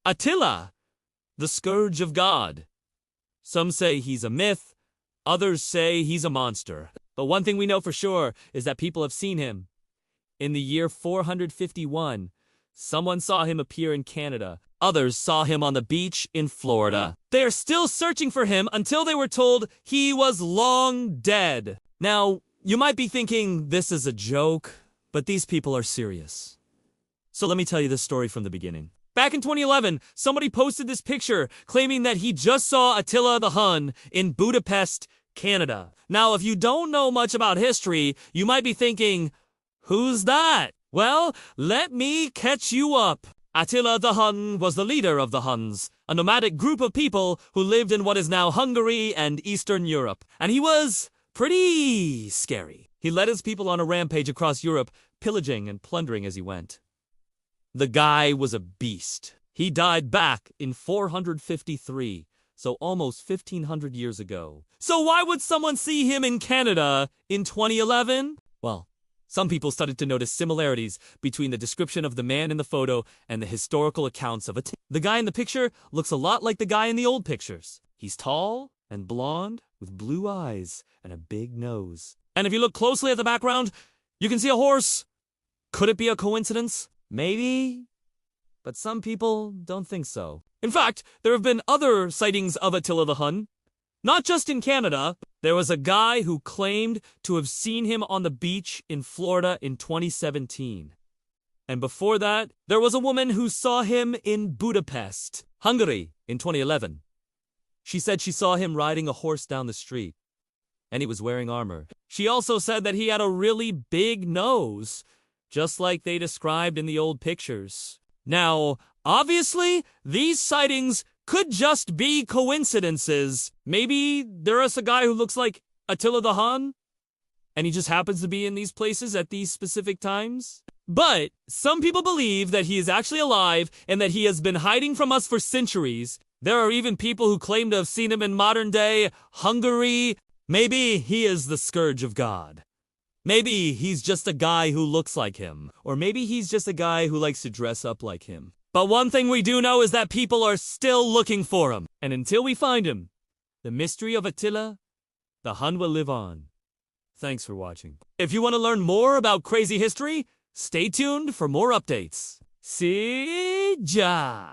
Attila, the Scourge of God. Some say he's a myth, others say he's a monster. But one thing we know for sure is that people have seen him. In the year 451, someone saw him appear in Canada. Others saw him on the beach in Florida. They are still searching for him until they were told he was long dead. Now, you might be thinking this is a joke, but these people are serious. So let me tell you this story from the beginning. Back in 2011, somebody posted this picture claiming that he just saw Attila the Hun in Budapest, Canada. Now, if you don't know much about history, you might be thinking, who's that? Well, let me catch you up. Attila the Hun was the leader of the Huns, a nomadic group of people who lived in what is now Hungary and Eastern Europe. And he was pretty scary. He led his people on a rampage across Europe, pillaging and plundering as he went. The guy was a beast. He died back in 453, so almost 1,500 years ago. So why would someone see him in Canada in 2011? Well, some people started to notice similarities between the description of the man in the photo and the historical accounts of Attila. The guy in the picture looks a lot like the guy in the old pictures. He's tall and blonde with blue eyes and a big nose. And if you look closely at the background, you can see a horse. Could it be a coincidence? Maybe, but some people don't think so. In fact, there have been other sightings of Attila the Hun. Not just in Canada. There was a guy who claimed to have seen him on the beach in Florida in 2017. And before that, there was a woman who saw him in Budapest, Hungary, in 2011. She said she saw him riding a horse down the street, and he was wearing armor. She also said that he had a really big nose, just like they described in the old pictures. Now, obviously, these sightings could just be coincidences. Maybe there is a guy who looks like Attila the Hun, and he just happens to be in these places at these specific times. But some people believe that he is actually alive and that he has been hiding from us for centuries. There are even people who claim to have seen him in modern-day Hungary. Maybe he is the Scourge of God. Maybe he's just a guy who looks like him. Or maybe he's just a guy who likes to dress up like him. But one thing we do know is that people are still looking for him. And until we find him, the mystery of Attila, the Hun, will live on. Thanks for watching. If you want to learn more about crazy history, stay tuned for more updates. See ya!